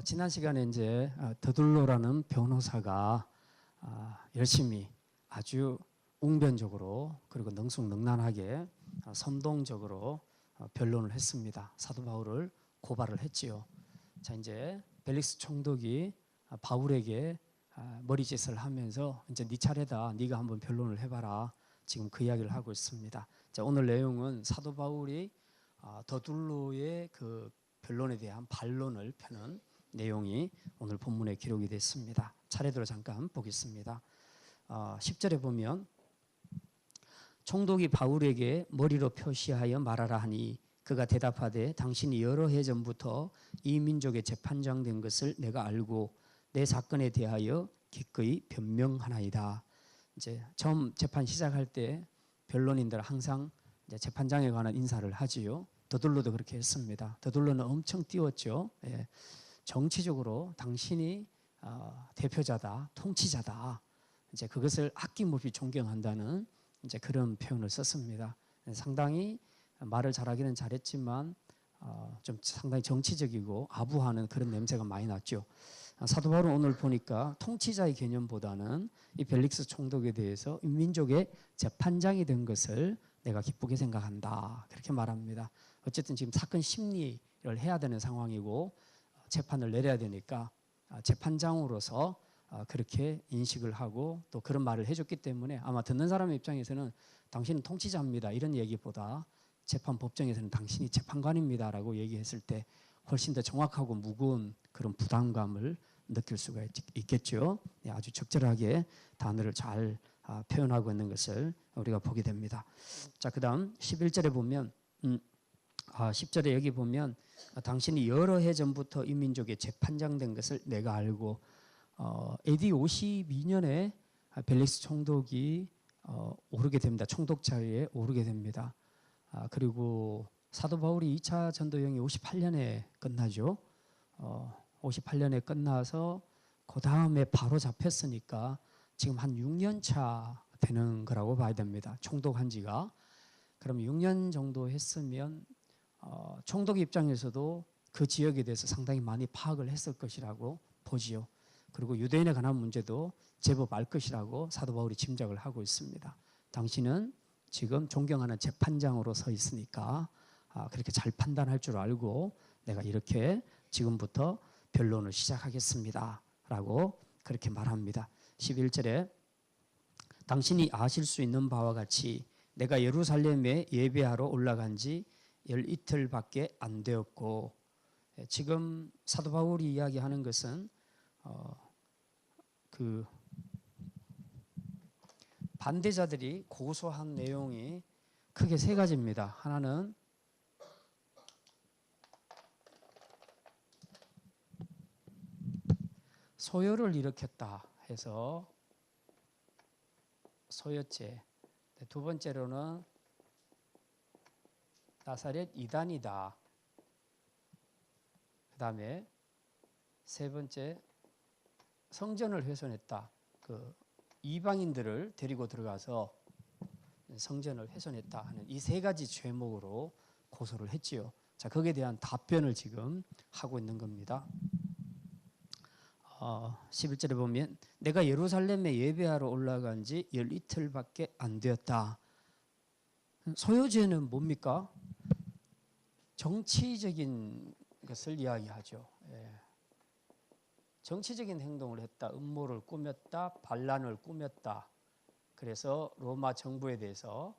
지난 시간에 이제 더둘로라는 변호사가 열심히 아주 웅변적으로 그리고 능숙능란하게 선동적으로 변론을 했습니다. 사도 바울을 고발을 했지요. 자, 이제 벨릭스 총독이 바울에게 머리짓을 하면서 이제 네 차례다. 네가 한번 변론을 해봐라. 지금 그 이야기를 하고 있습니다. 자, 오늘 내용은 사도 바울이 더둘로의 그 변론에 대한 반론을 펴는 내용이 오늘 본문에 기록이 됐습니다. 차례대로 잠깐 보겠습니다. 10절에 보면 총독이 바울에게 머리로 표시하여 말하라 하니 그가 대답하되 당신이 여러 해 전부터 이 민족의 재판장 된 것을 내가 알고 내 사건에 대하여 기꺼이 변명하나이다. 이제 처음 재판 시작할 때 변론인들은 항상 이제 재판장에 관한 인사를 하지요. 더둘로도 그렇게 했습니다. 더둘로는 엄청 띄웠죠. 예. 정치적으로 당신이 대표자다, 통치자다. 이제 그것을 아낌없이 존경한다는 이제 그런 표현을 썼습니다. 상당히 말을 잘하기는 잘했지만 좀 상당히 정치적이고 아부하는 그런 냄새가 많이 났죠. 사도 바울은 오늘 보니까 통치자의 개념보다는 이 벨릭스 총독에 대해서 민족의 재판장이 된 것을 내가 기쁘게 생각한다. 그렇게 말합니다. 어쨌든 지금 사건 심리를 해야 되는 상황이고 재판을 내려야 되니까 재판장으로서 그렇게 인식을 하고 또 그런 말을 해줬기 때문에 아마 듣는 사람의 입장에서는 당신은 통치자입니다. 이런 얘기보다 재판법정에서는 당신이 재판관입니다. 라고 얘기했을 때 훨씬 더 정확하고 무거운 그런 부담감을 느낄 수가 있겠죠. 아주 적절하게 단어를 잘 표현하고 있는 것을 우리가 보게 됩니다. 자, 그 다음 11절에 보면 10절에 여기 보면 당신이 여러 해 전부터 이 민족의 재판장 된 것을 내가 알고 AD 52년에 벨릭스 총독이 오르게 됩니다. 총독 자리에 오르게 됩니다. 그리고 사도 바울이 2차 전도 여행이 58년에 끝나죠. 58년에 끝나서 그 다음에 바로 잡혔으니까 지금 한 6년 차 되는 거라고 봐야 됩니다. 총독한 지가. 그럼 6년 정도 했으면 총독 입장에서도 그 지역에 대해서 상당히 많이 파악을 했을 것이라고 보지요. 그리고 유대인에 관한 문제도 제법 알 것이라고 사도 바울이 짐작을 하고 있습니다. 당신은 지금 존경하는 재판장으로 서 있으니까 그렇게 잘 판단할 줄 알고 내가 이렇게 지금부터 변론을 시작하겠습니다. 라고 그렇게 말합니다. 11절에 당신이 아실 수 있는 바와 같이 내가 예루살렘에 예배하러 올라간 지 12틀밖에 안 되었고 지금 사도 바울이 이야기하는 것은 그 반대자들이 고소한 내용이 크게 세 가지입니다. 하나는 소요를 일으켰다 해서 소요죄. 두 번째로는 나사렛 이단이다. 그 다음에 세 번째 성전을 훼손했다. 그 이방인들을 데리고 들어가서 성전을 훼손했다 하는 이 세 가지 죄목으로 고소를 했지요. 자, 거기에 대한 답변을 지금 하고 있는 겁니다. 11절에 보면 내가 예루살렘에 예배하러 올라간 지 12틀밖에 안 되었다. 소요죄는 뭡니까? 정치적인 것을 이야기하죠. 정치적인 행동을 했다. 음모를 꾸몄다. 반란을 꾸몄다. 그래서 로마 정부에 대해서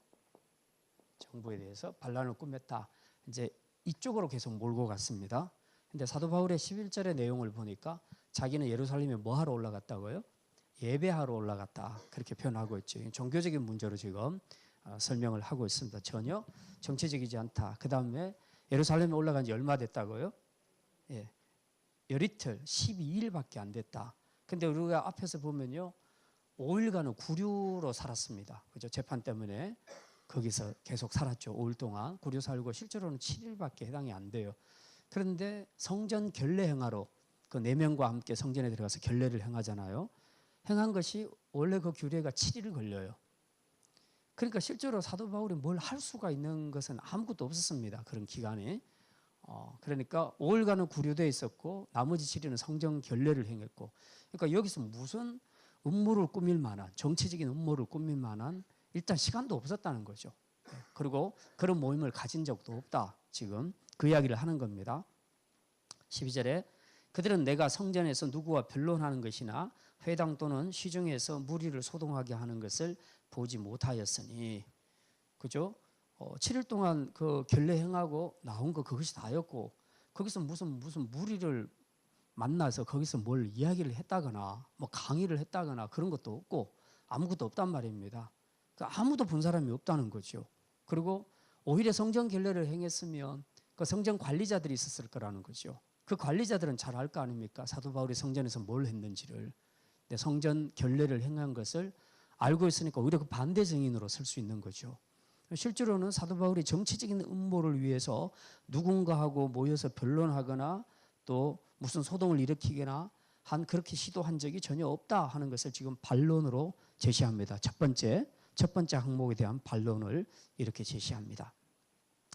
반란을 꾸몄다. 이제 이쪽으로 계속 몰고 갔습니다. 근데 사도 바울의 11절의 내용을 보니까 자기는 예루살렘에 뭐 하러 올라갔다고요? 예배하러 올라갔다. 그렇게 표현하고 있죠. 종교적인 문제로 지금 설명을 하고 있습니다. 전혀 정치적이지 않다. 그 다음에 예루살렘에 올라간 지 얼마 됐다고요? 예. 열이틀, 12일밖에 안 됐다. 근데 우리가 앞에서 보면요. 5일간은 구류로 살았습니다. 그죠? 재판 때문에 거기서 계속 살았죠. 5일 동안 구류 살고 실제로는 7일밖에 해당이 안 돼요. 그런데 성전 결례 행하러 그 4명과 함께 성전에 들어가서 결례를 행하잖아요. 행한 것이 원래 그 규례가 7일 걸려요. 그러니까 실제로 사도 바울이 뭘 할 수가 있는 것은 아무것도 없었습니다. 그런 기간에. 그러니까 5일간은 구류되어 있었고 나머지 7일은 성전 결례를 행했고, 그러니까 여기서 무슨 음모를 꾸밀 만한, 정치적인 음모를 꾸밀 만한 일단 시간도 없었다는 거죠. 그리고 그런 모임을 가진 적도 없다. 지금 그 이야기를 하는 겁니다. 12절에 그들은 내가 성전에서 누구와 변론하는 것이나 회당 또는 시중에서 무리를 소동하게 하는 것을 보지 못하였으니, 그죠? 7일 동안 그 결례 행하고 나온 거 그것이 다였고, 거기서 무슨 무리를 만나서 거기서 뭘 이야기를 했다거나 뭐 강의를 했다거나 그런 것도 없고 아무것도 없단 말입니다. 그러니까 아무도 본 사람이 없다는 거죠. 그리고 오히려 성전 결례를 행했으면 그 성전 관리자들이 있었을 거라는 거죠. 그 관리자들은 잘 알 거 아닙니까? 사도 바울이 성전에서 뭘 했는지를. 근데 성전 결례를 행한 것을 알고 있으니까 오히려 그 반대 증인으로 설 수 있는 거죠. 실제로는 사도 바울이 정치적인 음모를 위해서 누군가하고 모여서 변론하거나 또 무슨 소동을 일으키거나 그렇게 시도한 적이 전혀 없다 하는 것을 지금 반론으로 제시합니다. 첫 번째 항목에 대한 반론을 이렇게 제시합니다.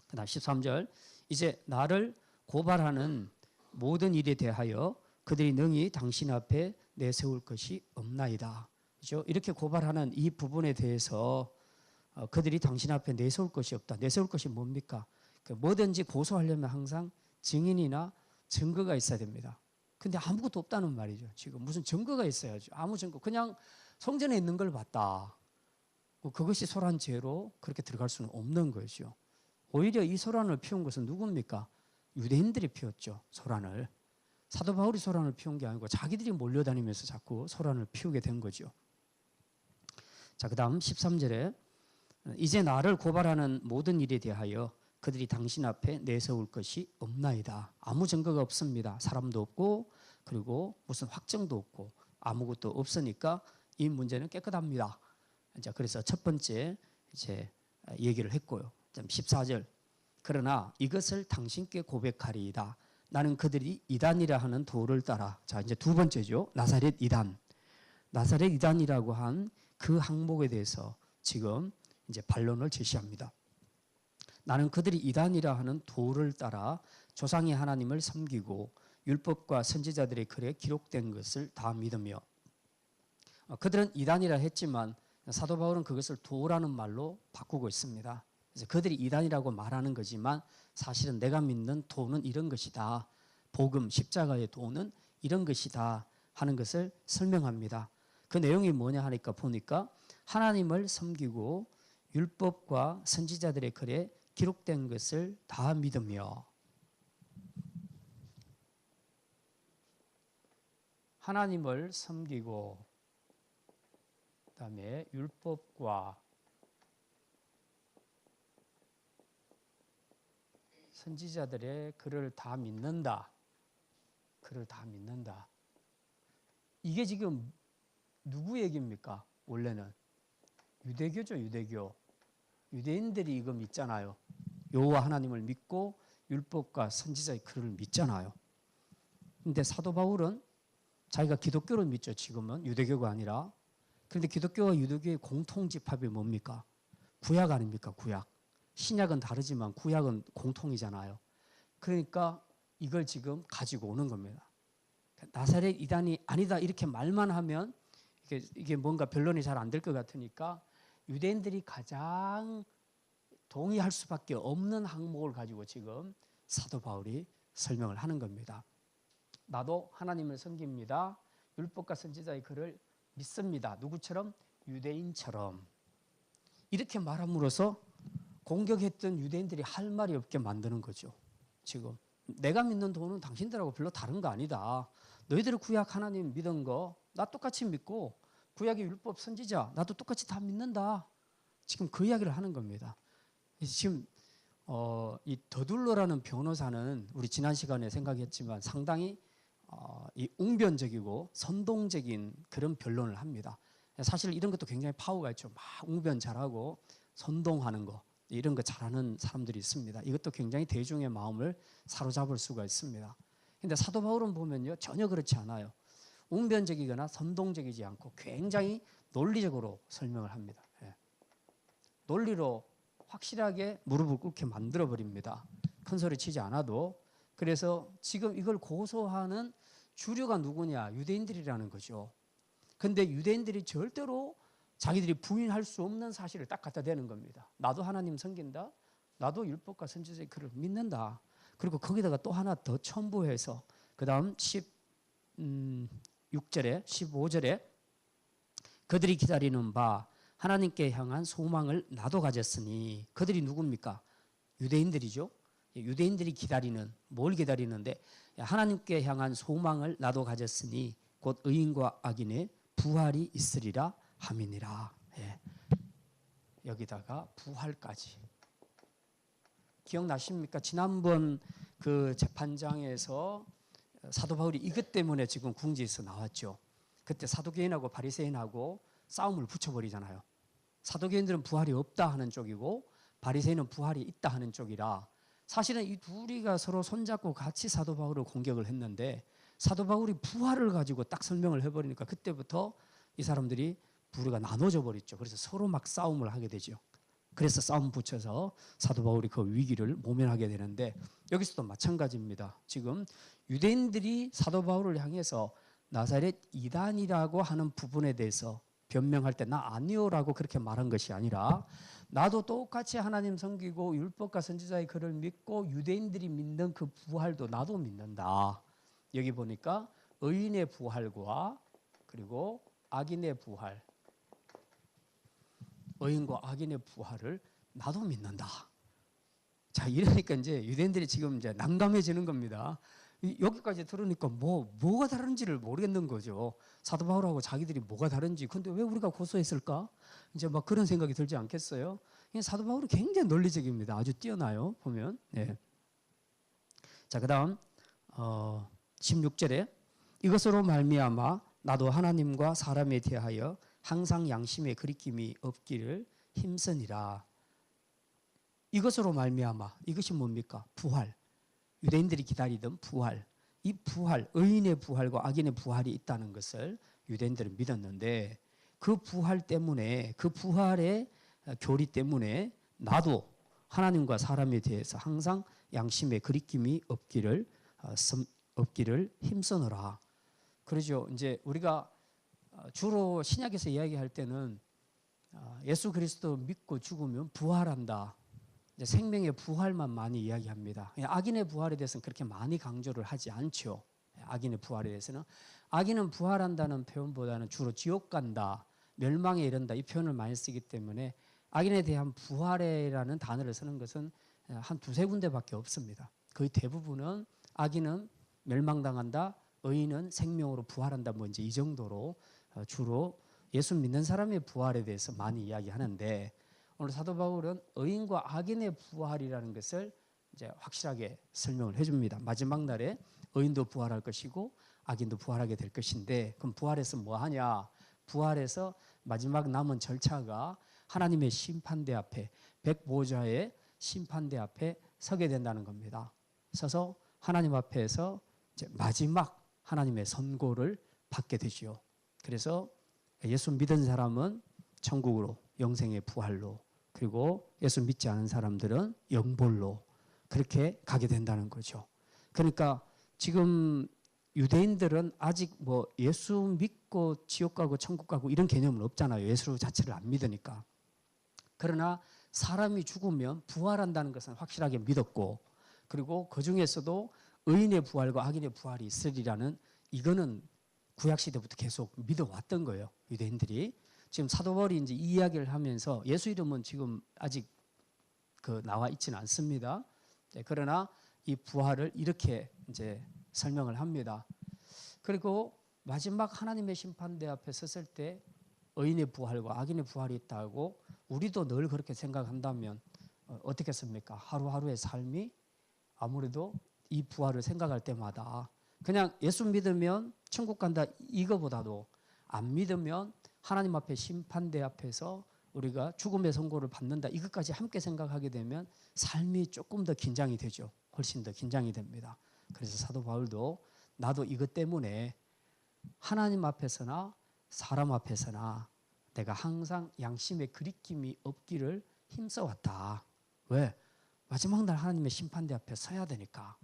그다음 13절, 이제 나를 고발하는 모든 일에 대하여 그들이 능히 당신 앞에 내세울 것이 없나이다. 그렇죠? 이렇게 고발하는 이 부분에 대해서 그들이 당신 앞에 내세울 것이 없다. 내세울 것이 뭡니까? 뭐든지 고소하려면 항상 증인이나 증거가 있어야 됩니다. 근데 아무것도 없다는 말이죠. 지금 무슨 증거가 있어야죠. 아무 증거. 그냥 성전에 있는 걸 봤다. 그것이 소란죄로 그렇게 들어갈 수는 없는 거죠. 오히려 이 소란을 피운 것은 누굽니까? 유대인들이 피웠죠. 소란을. 사도 바울이 소란을 피운 게 아니고 자기들이 몰려다니면서 자꾸 소란을 피우게 된 거죠. 자, 그 다음 13절에 이제 나를 고발하는 모든 일에 대하여 그들이 당신 앞에 내세울 것이 없나이다. 아무 증거가 없습니다. 사람도 없고 그리고 무슨 확정도 없고 아무것도 없으니까 이 문제는 깨끗합니다. 이제 그래서 첫 번째 이제 얘기를 했고요. 14절, 그러나 이것을 당신께 고백하리이다. 나는 그들이 이단이라 하는 도를 따라. 자, 이제 두 번째죠. 나사렛 이단. 나사렛 이단이라고 한 그 항목에 대해서 지금 이제 반론을 제시합니다. 나는 그들이 이단이라 하는 도를 따라 조상의 하나님을 섬기고 율법과 선지자들의 글에 기록된 것을 다 믿으며. 그들은 이단이라 했지만 사도 바울은 그것을 도라는 말로 바꾸고 있습니다. 그래서 그들이 이단이라고 말하는 거지만 사실은 내가 믿는 도는 이런 것이다. 복음, 십자가의 도는 이런 것이다 하는 것을 설명합니다. 그 내용이 뭐냐 하니까 보니까 하나님을 섬기고 율법과 선지자들의 글에 기록된 것을 다 믿으며. 하나님을 섬기고 그다음에 율법과 선지자들의 글을 다 믿는다. 글을 다 믿는다. 이게 지금 누구 얘기입니까? 원래는 유대교죠. 유대교. 유대인들이 이거 믿잖아요. 여호와 하나님을 믿고 율법과 선지자의 글을 믿잖아요. 근데 사도 바울은 자기가 기독교를 믿죠. 지금은 유대교가 아니라. 그런데 기독교와 유대교의 공통집합이 뭡니까? 구약 아닙니까? 구약. 신약은 다르지만 구약은 공통이잖아요. 그러니까 이걸 지금 가지고 오는 겁니다. 나사렛 이단이 아니다 이렇게 말만 하면 이게 뭔가 변론이 잘 안 될 것 같으니까 유대인들이 가장 동의할 수밖에 없는 항목을 가지고 지금 사도 바울이 설명을 하는 겁니다. 나도 하나님을 섬깁니다. 율법과 선지자의 글을 믿습니다. 누구처럼? 유대인처럼. 이렇게 말함으로써 공격했던 유대인들이 할 말이 없게 만드는 거죠. 지금 내가 믿는 도는 당신들하고 별로 다른 거 아니다. 너희들이 구약 하나님 믿은 거 나 똑같이 믿고 구약의 율법 선지자 나도 똑같이 다 믿는다. 지금 그 이야기를 하는 겁니다. 지금 이 더둘러라는 변호사는 우리 지난 시간에 생각했지만 상당히 이 웅변적이고 선동적인 그런 변론을 합니다. 사실 이런 것도 굉장히 파워가 있죠. 막 웅변 잘하고 선동하는 거 이런 거 잘하는 사람들이 있습니다. 이것도 굉장히 대중의 마음을 사로잡을 수가 있습니다. 근데 사도 바울은 보면요 전혀 그렇지 않아요. 웅변적이거나 선동적이지 않고 굉장히 논리적으로 설명을 합니다. 논리로 확실하게 무릎을 꿇게 만들어 버립니다. 큰 소리 치지 않아도. 그래서 지금 이걸 고소하는 주류가 누구냐? 유대인들이라는 거죠. 근데 유대인들이 절대로 자기들이 부인할 수 없는 사실을 딱 갖다 대는 겁니다. 나도 하나님 섬긴다. 나도 율법과 선지자의 글을 믿는다. 그리고 거기다가 또 하나 더 첨부해서 그 다음 16절에 15절에 그들이 기다리는 바 하나님께 향한 소망을 나도 가졌으니, 그들이 누굽니까? 유대인들이죠. 유대인들이 기다리는, 뭘 기다리는데, 하나님께 향한 소망을 나도 가졌으니 곧 의인과 악인의 부활이 있으리라 함이니라. 예. 여기다가 부활까지. 기억나십니까? 지난번 그 재판장에서 사도 바울이 이것 때문에 지금 궁지에서 나왔죠. 그때 사두개인하고 바리새인하고 싸움을 붙여버리잖아요. 사두개인들은 부활이 없다 하는 쪽이고 바리새인은 부활이 있다 하는 쪽이라, 사실은 이 둘이가 서로 손잡고 같이 사도 바울을 공격을 했는데 사도 바울이 부활을 가지고 딱 설명을 해버리니까 그때부터 이 사람들이 부류가 나눠져 버렸죠. 그래서 서로 막 싸움을 하게 되죠. 그래서 싸움 붙여서 사도 바울이 그 위기를 모면하게 되는데, 여기서도 마찬가지입니다. 지금 유대인들이 사도 바울을 향해서 나사렛 이단이라고 하는 부분에 대해서 변명할 때 나 아니오라고 그렇게 말한 것이 아니라, 나도 똑같이 하나님 섬기고 율법과 선지자의 글을 믿고 유대인들이 믿는 그 부활도 나도 믿는다. 여기 보니까 의인의 부활과 그리고 악인의 부활, 의인과 악인의 부활을 나도 믿는다. 자, 이러니까 이제 유대인들이 지금 이제 난감해지는 겁니다. 여기까지 들으니까 뭐가 다른지를 모르겠는 거죠. 사도 바울하고 자기들이 뭐가 다른지. 근데 왜 우리가 고소했을까? 이제 막 그런 생각이 들지 않겠어요? 사도 바울이 굉장히 논리적입니다. 아주 뛰어나요. 보면. 네. 자, 그다음 16절에 이것으로 말미암아 나도 하나님과 사람에 대하여 항상 양심의 그리낌이 없기를 힘쓰니라. 이것으로 말미암아, 이것이 뭡니까? 부활. 유대인들이 기다리던 부활. 이 부활, 의인의 부활과 악인의 부활이 있다는 것을 유대인들은 믿었는데, 그 부활 때문에, 그 부활의 교리 때문에 나도 하나님과 사람에 대해서 항상 양심의 그리낌이 없기를 힘쓰노라. 그러죠. 이제 우리가 주로 신약에서 이야기할 때는 예수 그리스도 믿고 죽으면 부활한다. 이제 생명의 부활만 많이 이야기합니다. 악인의 부활에 대해서는 그렇게 많이 강조를 하지 않죠. 악인의 부활에 대해서는. 악인은 부활한다는 표현보다는 주로 지옥 간다, 멸망에 이른다, 이 표현을 많이 쓰기 때문에 악인에 대한 부활이라는 단어를 쓰는 것은 한 두세 군데밖에 없습니다. 거의 대부분은 악인은 멸망당한다, 의인은 생명으로 부활한다, 뭐 이제 이 정도로 주로 예수 믿는 사람의 부활에 대해서 많이 이야기하는데, 오늘 사도 바울은 의인과 악인의 부활이라는 것을 이제 확실하게 설명을 해줍니다. 마지막 날에 의인도 부활할 것이고 악인도 부활하게 될 것인데, 그럼 부활해서 뭐 하냐? 부활해서 마지막 남은 절차가 하나님의 심판대 앞에, 백보좌의 심판대 앞에 서게 된다는 겁니다. 서서 하나님 앞에서 이제 마지막 하나님의 선고를 받게 되지요. 그래서 예수 믿은 사람은 천국으로, 영생의 부활로, 그리고 예수 믿지 않은 사람들은 영벌로 그렇게 가게 된다는 거죠. 그러니까 지금 유대인들은 아직 뭐 예수 믿고 지옥 가고 천국 가고 이런 개념은 없잖아요. 예수 자체를 안 믿으니까. 그러나 사람이 죽으면 부활한다는 것은 확실하게 믿었고, 그리고 그 중에서도 의인의 부활과 악인의 부활이 있으리라는, 이거는 구약시대부터 계속 믿어왔던 거예요. 유대인들이. 지금 사도 바울이 이제 이 이야기를 하면서 예수 이름은 지금 아직 나와 있지는 않습니다. 네, 그러나 이 부활을 이렇게 이제 설명을 합니다. 그리고 마지막 하나님의 심판대 앞에 섰을 때 의인의 부활과 악인의 부활이 있다고 우리도 늘 그렇게 생각한다면 어떻겠습니까? 하루하루의 삶이 아무래도 이 부활을 생각할 때마다 그냥 예수 믿으면 천국 간다 이거보다도, 안 믿으면 하나님 앞에 심판대 앞에서 우리가 죽음의 선고를 받는다, 이것까지 함께 생각하게 되면 삶이 조금 더 긴장이 되죠. 훨씬 더 긴장이 됩니다. 그래서 사도 바울도 나도 이것 때문에 하나님 앞에서나 사람 앞에서나 내가 항상 양심의 그리낌이 없기를 힘써왔다. 왜? 마지막 날 하나님의 심판대 앞에 서야 되니까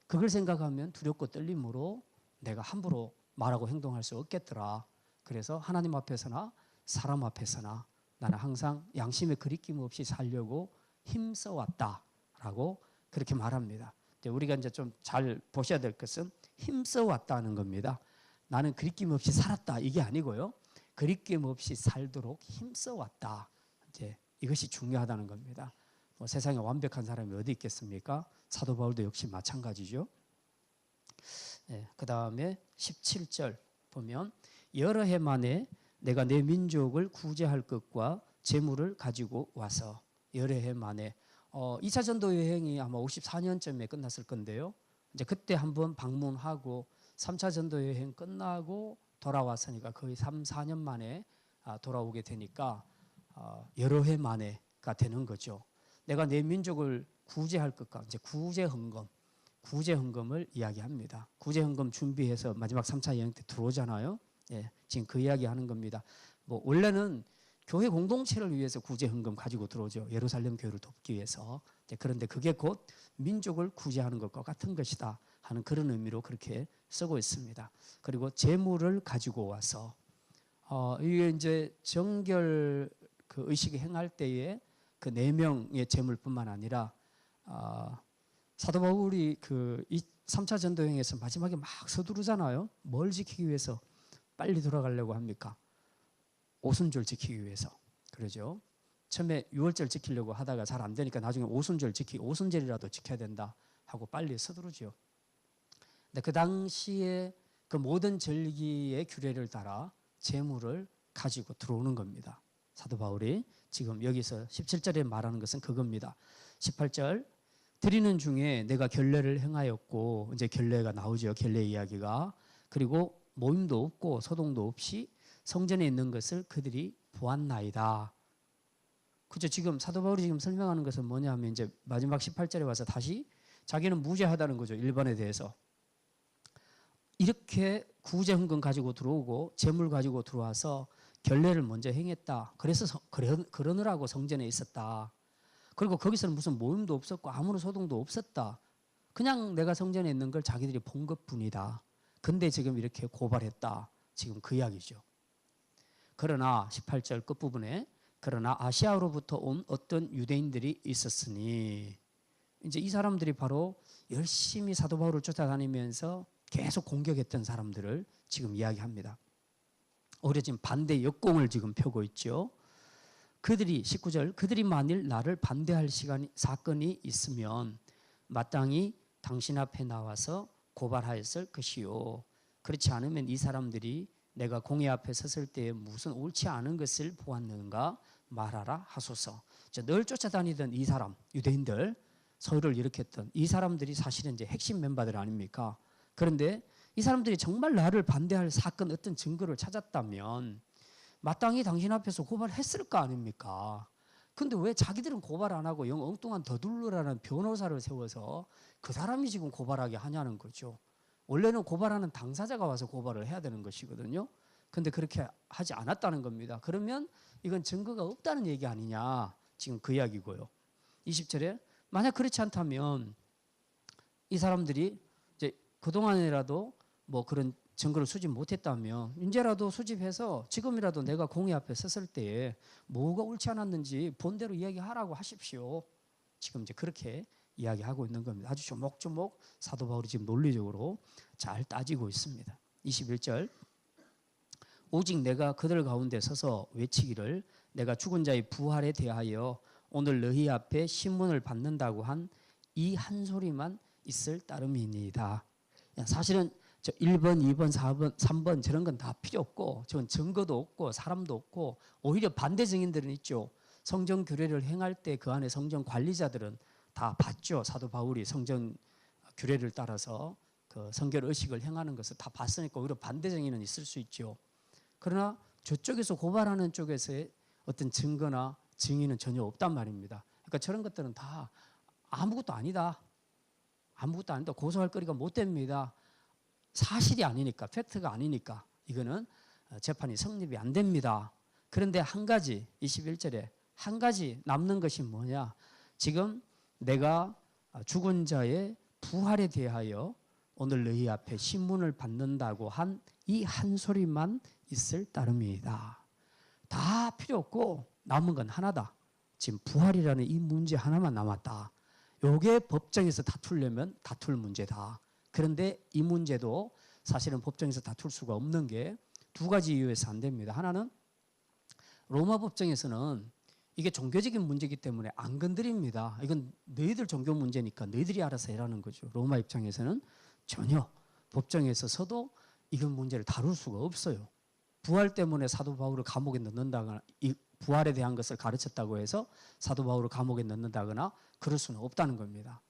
그걸 생각하면 두렵고 떨림으로 내가 함부로 말하고 행동할 수 없겠더라. 그래서 하나님 앞에서나 사람 앞에서나 나는 항상 양심의 거리낌 없이 살려고 힘써왔다라고 그렇게 말합니다. 우리가 이제 좀 잘 보셔야 될 것은 힘써왔다는 겁니다. 나는 거리낌 없이 살았다 이게 아니고요. 거리낌 없이 살도록 힘써왔다. 이제 이것이 중요하다는 겁니다. 뭐 세상에 완벽한 사람이 어디 있겠습니까? 사도 바울도 역시 마찬가지죠. 그 다음에 17절 보면 여러 해 만에 내가 내 민족을 구제할 것과 재물을 가지고 와서 여러 해 만에 2차 전도 여행이 아마 54년쯤에 끝났을 건데요. 이제 그때 한번 방문하고 3차 전도 여행 끝나고 돌아왔으니까 거의 3, 4년 만에 돌아오게 되니까 여러 해 만에가 되는 거죠. 내가 내 민족을 구제할 것과 이제 구제헌금을 이야기합니다. 구제헌금 준비해서 마지막 3차 여행 때 들어오잖아요. 예, 지금 그 이야기하는 겁니다. 뭐 원래는 교회 공동체를 위해서 구제헌금 가지고 들어오죠. 예루살렘 교회를 돕기 위해서. 그런데 그게 곧 민족을 구제하는 것과 같은 것이다 하는 그런 의미로 그렇게 쓰고 있습니다. 그리고 재물을 가지고 와서 이게 이제 정결 그 의식을 행할 때에 그 4명의 재물뿐만 아니라 사도 바울이 그 3차 전도여행에서 마지막에 막 서두르잖아요. 뭘 지키기 위해서 빨리 돌아가려고 합니까? 오순절 지키기 위해서. 그러죠. 처음에 6월절 지키려고 하다가 잘 안 되니까 나중에 오순절이라도 지켜야 된다 하고 빨리 서두르죠. 근데 그 당시에 그 모든 절기의 규례를 따라 재물을 가지고 들어오는 겁니다. 사도 바울이 지금 여기서 17절에 말하는 것은 그겁니다. 18절 드리는 중에 내가 결례를 행하였고 이제 결례가 나오죠. 결례 이야기가. 그리고 모임도 없고 소동도 없이 성전에 있는 것을 그들이 보았나이다. 그죠? 지금 사도 바울이 지금 설명하는 것은 뭐냐 하면 이제 마지막 18절에 와서 다시 자기는 무죄하다는 거죠. 1번에 대해서. 이렇게 구제헌금 가지고 들어오고 재물 가지고 들어와서 결례를 먼저 행했다. 그래서 그러느라고 성전에 있었다. 그리고 거기서는 무슨 모임도 없었고 아무런 소동도 없었다. 그냥 내가 성전에 있는 걸 자기들이 본 것뿐이다. 근데 지금 이렇게 고발했다. 지금 그 이야기죠. 그러나 18절 끝부분에 그러나 아시아로부터 온 어떤 유대인들이 있었으니 이제 이 사람들이 바로 열심히 사도 바울을 쫓아다니면서 계속 공격했던 사람들을 지금 이야기합니다. 오히려 지금 반대 역공을 지금 펴고 있죠. 그들이 19절 그들이 만일 나를 반대할 사건이 있으면 마땅히 당신 앞에 나와서 고발하였을 것이요. 그렇지 않으면 이 사람들이 내가 공회 앞에 섰을 때에 무슨 옳지 않은 것을 보았는가 말하라 하소서. 늘 쫓아다니던 이 사람 유대인들 서울을 일으켰던 이 사람들이 사실은 이제 핵심 멤버들 아닙니까? 그런데 이 사람들이 정말 나를 반대할 사건 어떤 증거를 찾았다면 마땅히 당신 앞에서 고발했을 거 아닙니까? 근데 왜 자기들은 고발 안 하고 영 엉뚱한 더둘러라는 변호사를 세워서 그 사람이 지금 고발하게 하냐는 거죠. 원래는 고발하는 당사자가 와서 고발을 해야 되는 것이거든요. 근데 그렇게 하지 않았다는 겁니다. 그러면 이건 증거가 없다는 얘기 아니냐. 지금 그 이야기고요. 20절에 만약 그렇지 않다면 이 사람들이 이제 그동안이라도 뭐 그런 증거를 수집 못했다면 이제라도 수집해서 지금이라도 내가 공회 앞에 섰을 때에 뭐가 옳지 않았는지 본대로 이야기하라고 하십시오. 지금 이제 그렇게 이야기하고 있는 겁니다. 아주 조목조목 사도 바울이 지금 논리적으로 잘 따지고 있습니다. 21절 오직 내가 그들 가운데 서서 외치기를 내가 죽은 자의 부활에 대하여 오늘 너희 앞에 신문을 받는다고 한 이 한 소리만 있을 따름이니이다. 사실은 저 1번, 2번, 4번, 3번 저런 건 다 필요 없고 저건 증거도 없고 사람도 없고 오히려 반대 증인들은 있죠. 성전 규례를 행할 때 그 안에 성전 관리자들은 다 봤죠. 사도 바울이 성전 규례를 따라서 그 성결 의식을 행하는 것을 다 봤으니까 오히려 반대 증인은 있을 수 있죠. 그러나 저쪽에서 고발하는 쪽에서의 어떤 증거나 증인은 전혀 없단 말입니다. 그러니까 저런 것들은 다 아무것도 아니다. 아무것도 아니다. 고소할 거리가 못 됩니다. 사실이 아니니까, 팩트가 아니니까 이거는 재판이 성립이 안 됩니다. 그런데 한 가지 21절에 한 가지 남는 것이 뭐냐? 지금 내가 죽은 자의 부활에 대하여 오늘 너희 앞에 신문을 받는다고 한 이 한 소리만 있을 따름이다. 다 필요 없고 남은 건 하나다. 지금 부활이라는 이 문제 하나만 남았다. 요게 법정에서 다투려면 다툴 문제다. 그런데 이 문제도 사실은 법정에서 다툴 수가 없는 게 두 가지 이유에서 안 됩니다. 하나는 로마 법정에서는 이게 종교적인 문제이기 때문에 안 건드립니다. 이건 너희들 종교 문제니까 너희들이 알아서 해라는 거죠. 로마 입장에서는 전혀 법정에 서도 이건 문제를 다룰 수가 없어요. 부활 때문에 사도 바울을 감옥에 넣는다거나 이 부활에 대한 것을 가르쳤다고 해서 사도 바울을 감옥에 넣는다거나 그럴 수는 없다는 겁니다.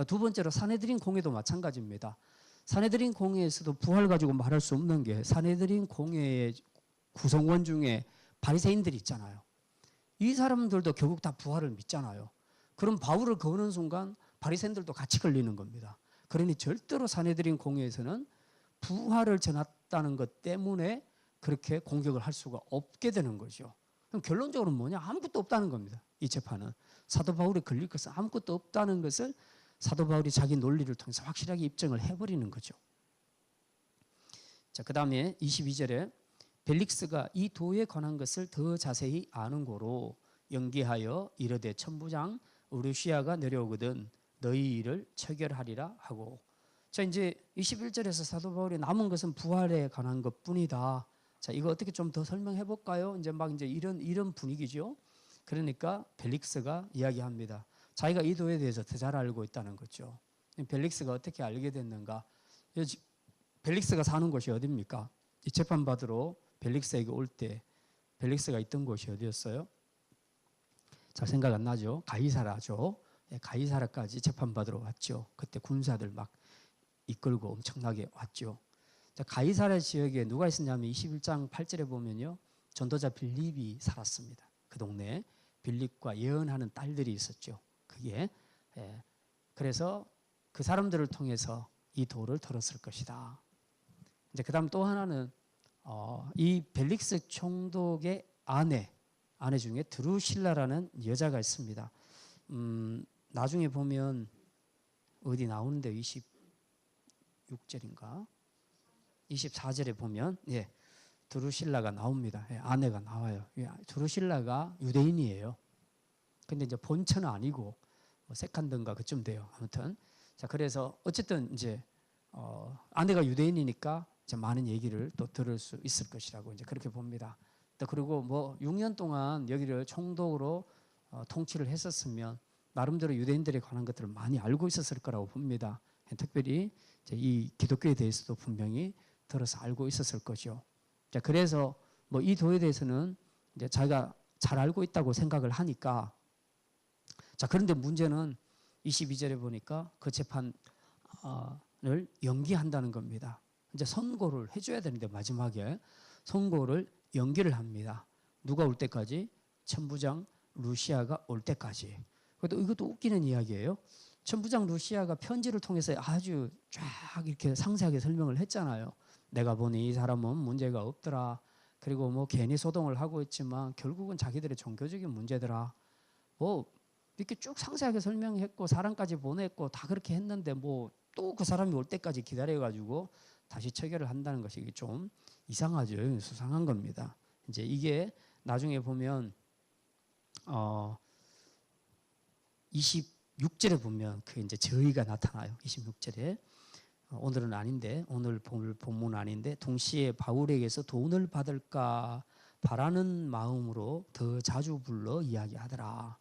두 번째로 사내들인 공회도 마찬가지입니다. 사내들인 공회에서도 부활 가지고 말할 수 없는 게 사내들인 공회의 구성원 중에 바리새인들이 있잖아요. 이 사람들도 결국 다 부활을 믿잖아요. 그럼 바울을 거는 순간 바리새인들도 같이 걸리는 겁니다. 그러니 절대로 사내들인 공회에서는 부활을 전했다는 것 때문에 그렇게 공격을 할 수가 없게 되는 거죠. 그럼 결론적으로 뭐냐? 아무것도 없다는 겁니다. 이 재판은 사도 바울이 걸릴 것은 아무것도 없다는 것을 사도 바울이 자기 논리를 통해서 확실하게 입증을 해버리는 거죠. 자, 그 다음에 22절에 벨릭스가 이 도에 관한 것을 더 자세히 아는 고로 연기하여 이르되 천부장 우르시아가 내려오거든 너희 일을 처결하리라 하고. 자, 이제 21절에서 사도 바울이 남은 것은 부활에 관한 것뿐이다. 자, 이거 어떻게 좀 더 설명해 볼까요? 이제 이런 분위기죠. 그러니까 벨릭스가 이야기합니다. 자기가 이 도에 대해서 더 잘 알고 있다는 거죠. 벨릭스가 어떻게 알게 됐는가? 벨릭스가 사는 곳이 어디입니까? 이 재판 받으러 벨릭스에게 올 때 벨릭스가 있던 곳이 어디였어요? 잘 생각 안 나죠? 가이사라죠. 가이사라까지 재판 받으러 왔죠. 그때 군사들 막 이끌고 엄청나게 왔죠. 자, 가이사라 지역에 누가 있었냐면 21장 8절에 보면요. 전도자 빌립이 살았습니다. 그 동네에 빌립과 예언하는 딸들이 있었죠. 그게 그래서 그 사람들을 통해서 이 도를 들었을 것이다. 이제 그다음 또 하나는 이 벨릭스 총독의 아내 중에 드루실라라는 여자가 있습니다. 나중에 보면 어디 나오는데 26절인가 24절에 보면 드루실라가 나옵니다. 아내가 나와요. 드루실라가 유대인이에요. 근데 이제 본처는 아니고 세칸든가 그쯤 돼요. 아무튼 자, 그래서 어쨌든 이제 아내가 유대인이니까 이제 많은 얘기를 또 들을 수 있을 것이라고 이제 그렇게 봅니다. 또 그리고 뭐 6년 동안 여기를 총독으로 통치를 했었으면 나름대로 유대인들에 관한 것들을 많이 알고 있었을 거라고 봅니다. 특별히 이제 이 기독교에 대해서도 분명히 들어서 알고 있었을 거죠. 자, 그래서 뭐 이 도에 대해서는 이제 자기가 잘 알고 있다고 생각을 하니까 자, 그런데 문제는 22절에 보니까 그 재판을 연기한다는 겁니다. 이제 선고를 해줘야 되는데 마지막에 선고를 연기를 합니다. 누가 올 때까지? 천부장 루시아가 올 때까지. 그래도 이것도 웃기는 이야기예요. 천부장 루시아가 편지를 통해서 아주 쫙 이렇게 상세하게 설명을 했잖아요. 내가 보니 이 사람은 문제가 없더라. 그리고 뭐 괜히 소동을 하고 있지만 결국은 자기들의 종교적인 문제더라. 뭐 이렇게 쭉 상세하게 설명했고 사람까지 보냈고 다 그렇게 했는데 뭐 또 그 사람이 올 때까지 기다려가지고 다시 처결을 한다는 것이 좀 이상하죠. 수상한 겁니다. 이제 이게 나중에 보면 26절에 보면 그 이제 저희가 나타나요. 26절에 오늘은 아닌데 오늘 본문 아닌데 동시에 바울에게서 돈을 받을까 바라는 마음으로 더 자주 불러 이야기하더라.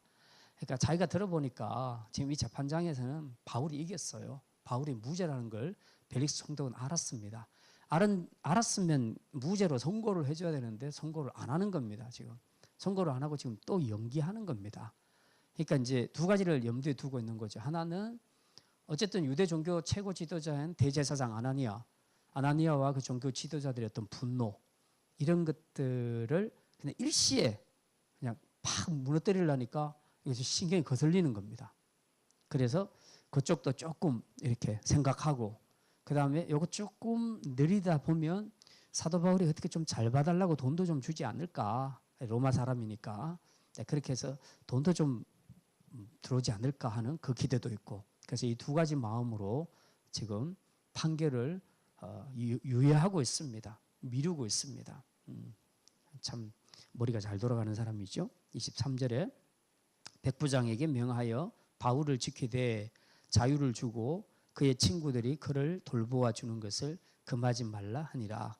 그러니까 자기가 들어보니까 지금 이 재판장에서는 바울이 이겼어요. 바울이 무죄라는 걸 벨릭스 총독은 알았습니다. 알았으면 무죄로 선고를 해줘야 되는데 선고를 안 하는 겁니다. 지금 선고를 안 하고 지금 또 연기하는 겁니다. 그러니까 이제 두 가지를 염두에 두고 있는 거죠. 하나는 어쨌든 유대 종교 최고 지도자인 대제사장 아나니아와 그 종교 지도자들의 어떤 분노 이런 것들을 그냥 일시에 그냥 팍 무너뜨리려니까 이것이 신경이 거슬리는 겁니다. 그래서 그쪽도 조금 이렇게 생각하고 그 다음에 이거 조금 느리다 보면 사도 바울이 어떻게 좀 잘 봐달라고 돈도 좀 주지 않을까. 로마 사람이니까. 그렇게 해서 돈도 좀 들어오지 않을까 하는 그 기대도 있고, 그래서 이 두 가지 마음으로 지금 판결을 유예하고 있습니다. 미루고 있습니다. 참 머리가 잘 돌아가는 사람이죠. 23절에 백부장에게 명하여 바울을 지키되 자유를 주고 그의 친구들이 그를 돌보아 주는 것을 금하지 말라 하니라.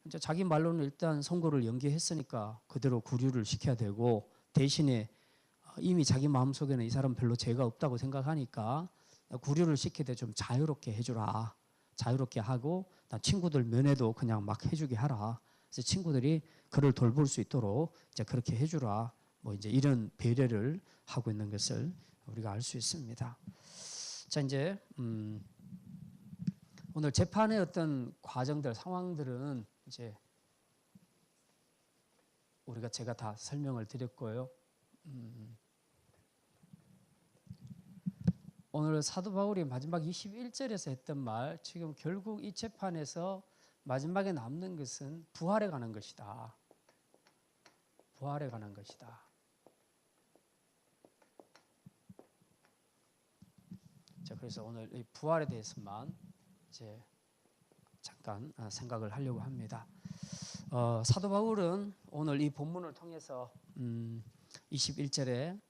이제 자기 말로는 일단 선고를 연기했으니까 그대로 구류를 시켜야 되고, 대신에 이미 자기 마음속에는 이 사람 별로 죄가 없다고 생각하니까 구류를 시키되 좀 자유롭게 해주라. 자유롭게 하고 나 친구들 면회도 그냥 막 해주게 하라. 그래서 친구들이 그를 돌볼 수 있도록 이제 그렇게 해주라. 뭐 이제 이런 배려를 하고 있는 것을 우리가 알 수 있습니다. 자, 이제 오늘 재판의 어떤 과정들, 상황들은 이제 제가 다 설명을 드렸고요. 오늘 사도 바울이 마지막 21절에서 했던 말, 지금 결국 이 재판에서 마지막에 남는 것은 부활에 관한 것이다. 부활에 관한 것이다. 자, 그래서 오늘 이 부활에 대해서만 이제 잠깐 생각을 하려고 합니다. 사도 바울은 오늘 이 본문을 통해서 21절에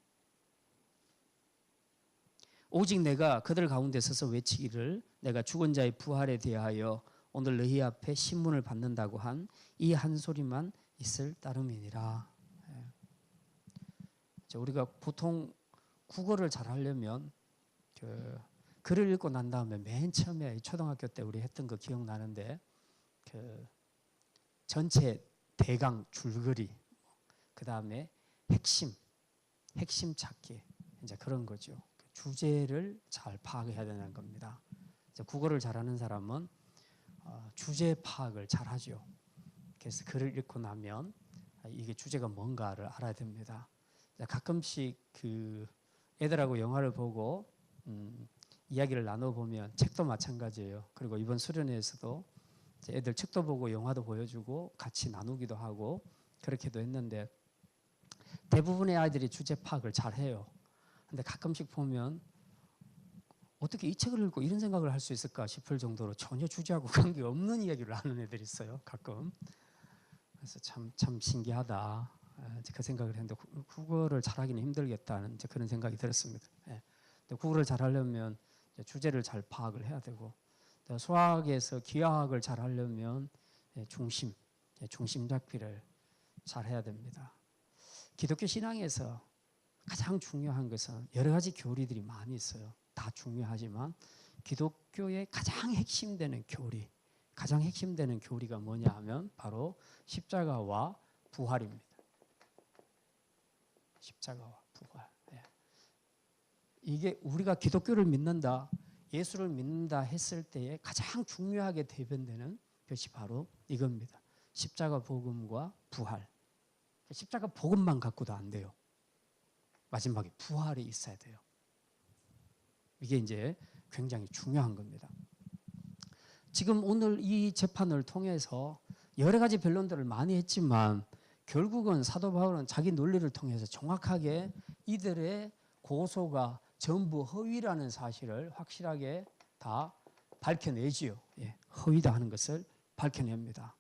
오직 내가 그들 가운데 서서 외치기를 내가 죽은 자의 부활에 대하여 오늘 너희 앞에 신문을 받는다고 한 이 한 소리만 있을 따름이니라. 우리가 보통 국어를 잘 하려면 글을 읽고 난 다음에 맨 처음에 초등학교 때 우리 했던 거 기억나는데 전체 대강 줄거리, 그 다음에 핵심 찾기, 이제 그런 거죠. 주제를 잘 파악해야 되는 겁니다. 국어를 잘하는 사람은 주제 파악을 잘하죠. 그래서 글을 읽고 나면 이게 주제가 뭔가를 알아야 됩니다. 가끔씩 애들하고 영화를 보고 이야기를 나눠보면 책도 마찬가지예요. 그리고 이번 수련회에서도 애들 책도 보고 영화도 보여주고 같이 나누기도 하고 그렇게도 했는데, 대부분의 아이들이 주제 파악을 잘해요. 근데 가끔씩 보면 어떻게 이 책을 읽고 이런 생각을 할 수 있을까 싶을 정도로 전혀 주제하고 관계없는 이야기를 하는 애들이 있어요, 가끔. 그래서 참 신기하다, 그 생각을 했는데 국어를 잘하기는 힘들겠다는 그런 생각이 들었습니다. 국어를 잘하려면 주제를 잘 파악을 해야 되고, 수학에서 기하학을 잘하려면 중심 잡기를 잘 해야 됩니다. 기독교 신앙에서 가장 중요한 것은 여러 가지 교리들이 많이 있어요. 다 중요하지만 기독교의 가장 핵심되는 교리가 뭐냐 하면 바로 십자가와 부활입니다. 십자가와 부활. 이게 우리가 기독교를 믿는다, 예수를 믿는다 했을 때에 가장 중요하게 대변되는 것이 바로 이겁니다. 십자가 복음과 부활. 십자가 복음만 갖고도 안 돼요. 마지막에 부활이 있어야 돼요. 이게 이제 굉장히 중요한 겁니다. 지금 오늘 이 재판을 통해서 여러 가지 변론들을 많이 했지만 결국은 사도 바울은 자기 논리를 통해서 정확하게 이들의 고소가 전부 허위라는 사실을 확실하게 다 밝혀내지요. 허위다 하는 것을 밝혀냅니다.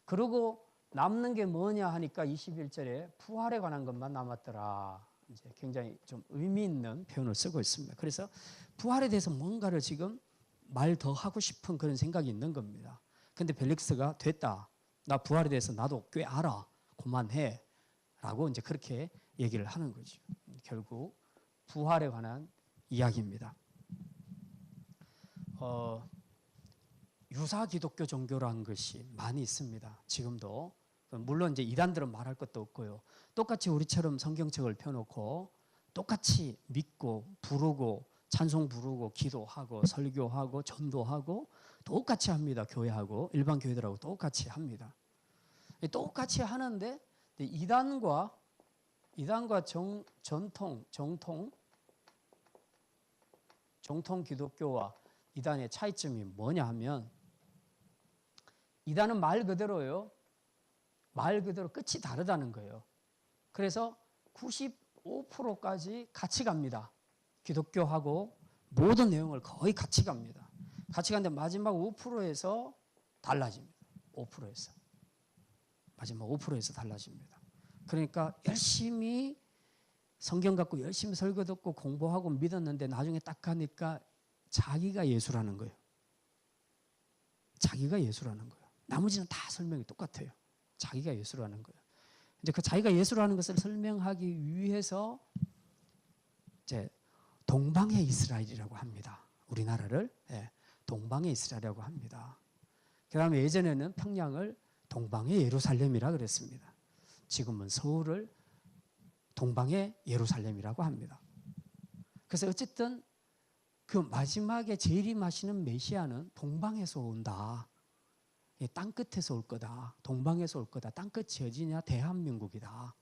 그리고 남는 게 뭐냐 하니까 21절에 부활에 관한 것만 남았더라. 이제 굉장히 좀 의미 있는 표현을 쓰고 있습니다. 그래서 부활에 대해서 뭔가를 지금 말 더 하고 싶은 그런 생각이 있는 겁니다. 근데 벨릭스가 됐다, 나 부활에 대해서 나도 꽤 알아, 그만해 라고 이제 그렇게 얘기를 하는 거죠. 결국 부활에 관한 이야기입니다. 유사 기독교 종교라는 것이 많이 있습니다. 지금도. 물론 이제 이단들은 말할 것도 없고요. 똑같이 우리처럼 성경책을 펴놓고 똑같이 믿고 부르고 찬송 부르고 기도하고 설교하고 전도하고 똑같이 합니다. 교회하고 일반 교회들하고 똑같이 합니다. 똑같이 하는데 이단과 정통 기독교와 이단의 차이점이 뭐냐 하면, 이단은 말 그대로요. 말 그대로 끝이 다르다는 거예요. 그래서 5%까지 같이 갑니다. 기독교하고 모든 내용을 거의 같이 갑니다. 같이 가는데 마지막 5%에서 달라집니다. 5%에서. 마지막 5%에서 달라집니다. 그러니까 열심히 성경 갖고 열심히 설교 듣고 공부하고 믿었는데 나중에 딱 가니까 자기가 예수라는 거예요. 자기가 예수라는 거예요. 나머지는 다 설명이 똑같아요. 자기가 예수라는 거예요. 이제 그 자기가 예수라는 것을 설명하기 위해서 이제 동방의 이스라엘이라고 합니다. 우리나라를 동방의 이스라엘이라고 합니다. 그다음에 예전에는 평양을 동방의 예루살렘이라 그랬습니다. 지금은 서울을 동방의 예루살렘이라고 합니다. 그래서 어쨌든 그 마지막에 재림하시는 메시아는 동방에서 온다. 땅 끝에서 올 거다. 동방에서 올 거다. 땅 끝이 어디냐? 대한민국이다.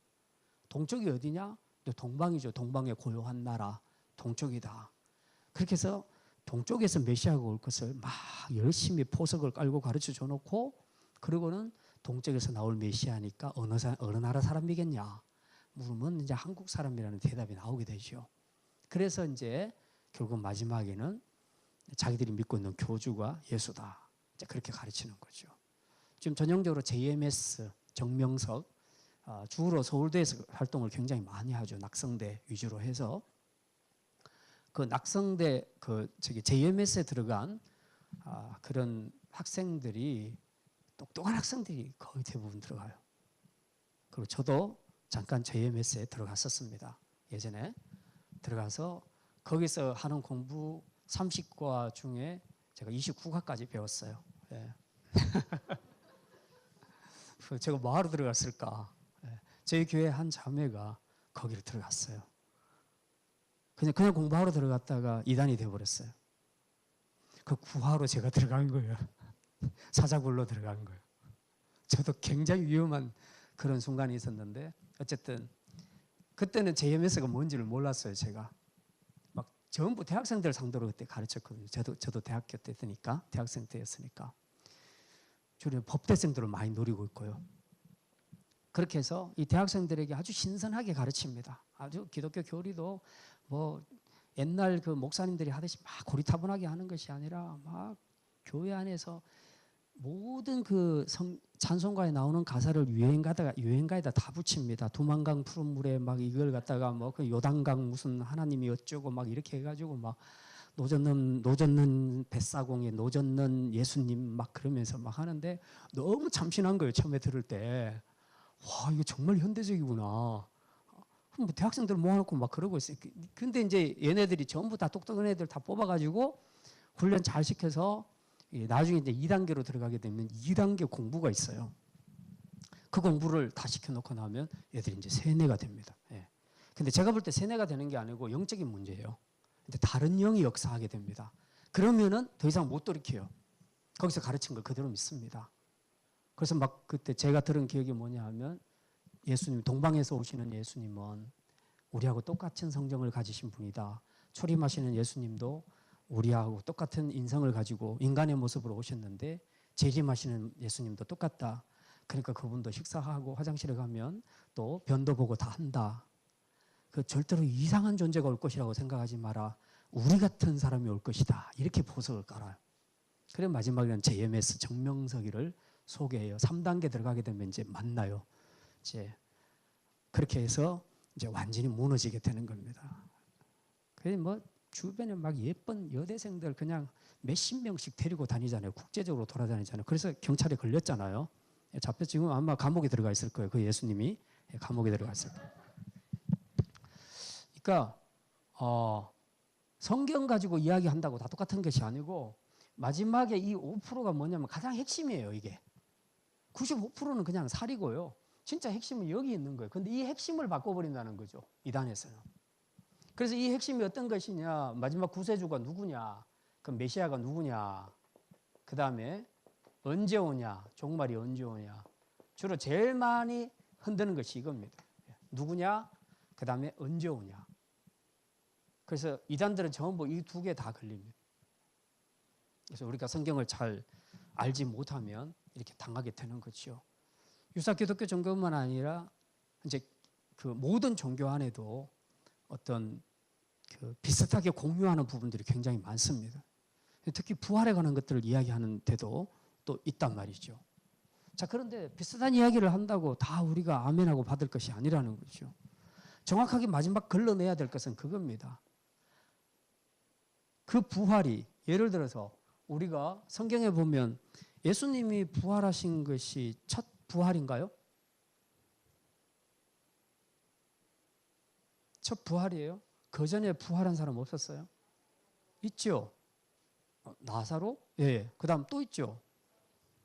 동쪽이 어디냐? 동방이죠. 동방의 고요한 나라. 동쪽이다. 그렇게 해서 동쪽에서 메시아가 올 것을 막 열심히 포석을 깔고 가르쳐 줘 놓고 그리고는 동쪽에서 나올 메시아니까 어느 나라 사람이겠냐? 물으면 이제 한국 사람이라는 대답이 나오게 되죠. 그래서 이제 결국 마지막에는 자기들이 믿고 있는 교주가 예수다. 이제 그렇게 가르치는 거죠. 지금 전형적으로 JMS, 정명석, 주로 서울대에서 활동을 굉장히 많이 하죠. 낙성대 위주로 해서 그 낙성대 JMS에 들어간 그런 학생들이 똑똑한 학생들이 거의 대부분 들어가요. 그리고 저도 잠깐 JMS에 들어갔었습니다. 예전에 들어가서 거기서 하는 공부 30과 중에 제가 29과까지 배웠어요. 예. 제가 뭐하러 들어갔을까? 예. 저희 교회 한 자매가 거기를 들어갔어요. 그냥 공부하러 들어갔다가 이단이 되어버렸어요. 그 구하로 제가 들어간 거예요. 사자굴로 들어간 거예요. 저도 굉장히 위험한 그런 순간이 있었는데 어쨌든 그때는 JMS가 뭔지를 몰랐어요. 제가 막 전부 대학생들 상대로 그때 가르쳤거든요. 저도 대학교 때니까 대학생 때였으니까 주로 법대생들을 많이 노리고 있고요. 그렇게 해서 이 대학생들에게 아주 신선하게 가르칩니다. 아주 기독교 교리도 뭐 옛날 그 목사님들이 하듯이 막 고리타분하게 하는 것이 아니라 막 교회 안에서 모든 그 찬송가에 나오는 가사를 유행가에다 다 붙입니다. 두만강 푸른 물에 막 이걸 갖다가 뭐 그 요단강 무슨 하나님이 어쩌고 막 이렇게 해가지고 막 노젓는 뱃사공에 노젓는 예수님 막 그러면서 막 하는데 너무 참신한 거예요. 처음에 들을 때. 와, 이거 정말 현대적이구나. 뭐 대학생들 모아놓고 막 그러고 있어요. 근데 이제 얘네들이 전부 다 똑똑한 애들 다 뽑아가지고 훈련 잘 시켜서 나중에 이제 2단계로 들어가게 되면 2단계 공부가 있어요. 그 공부를 다 시켜놓고 나면 얘들이 이제 세뇌가 됩니다. 예. 근데 제가 볼 때 세뇌가 되는 게 아니고 영적인 문제예요. 근데 다른 영이 역사하게 됩니다. 그러면은 더 이상 못 돌이켜요. 거기서 가르친 걸 그대로 믿습니다. 그래서 막 그때 제가 들은 기억이 뭐냐 하면 예수님, 동방에서 오시는 예수님은 우리하고 똑같은 성정을 가지신 분이다. 초림하시는 예수님도 우리하고 똑같은 인성을 가지고 인간의 모습으로 오셨는데 재림하시는 예수님도 똑같다. 그러니까 그분도 식사하고 화장실에 가면 또 변도 보고 다 한다. 그 절대로 이상한 존재가 올 것이라고 생각하지 마라. 우리 같은 사람이 올 것이다. 이렇게 보석을 깔아요. 그래 마지막에는 JMS 정명석이를 소개해요. 3단계 들어가게 되면 이제 만나요. 이제 그렇게 해서 이제 완전히 무너지게 되는 겁니다. 그래서 뭐 주변에 막 예쁜 여대생들 그냥 몇십 명씩 데리고 다니잖아요. 국제적으로 돌아다니잖아요. 그래서 경찰에 걸렸잖아요. 잡혀 지금 아마 감옥에 들어가 있을 거예요. 그 예수님이 감옥에 들어가 있을 거예요. 그러니까 성경 가지고 이야기한다고 다 똑같은 것이 아니고 마지막에 이 5%가 뭐냐면 가장 핵심이에요. 이게 95%는 그냥 살이고요. 진짜 핵심은 여기 있는 거예요. 근데 이 핵심을 바꿔버린다는 거죠. 이단에서는. 그래서 이 핵심이 어떤 것이냐. 마지막 구세주가 누구냐. 그 메시아가 누구냐. 그 다음에 언제 오냐. 종말이 언제 오냐. 주로 제일 많이 흔드는 것이 이겁니다. 누구냐. 그 다음에 언제 오냐. 그래서 이단들은 전부 이 두 개 다 걸립니다. 그래서 우리가 성경을 잘 알지 못하면 이렇게 당하게 되는 거죠. 유사 기독교 종교뿐만 아니라 이제 그 모든 종교 안에도 어떤 그 비슷하게 공유하는 부분들이 굉장히 많습니다. 특히 부활에 관한 것들을 이야기하는 데도 또 있단 말이죠. 자, 그런데 비슷한 이야기를 한다고 다 우리가 아멘하고 받을 것이 아니라는 거죠. 정확하게 마지막 걸러내야 될 것은 그겁니다. 그 부활이 예를 들어서 우리가 성경에 보면 예수님이 부활하신 것이 첫 부활인가요? 첫 부활이에요? 그 전에 부활한 사람 없었어요? 있죠. 나사로? 예. 그다음 또 있죠.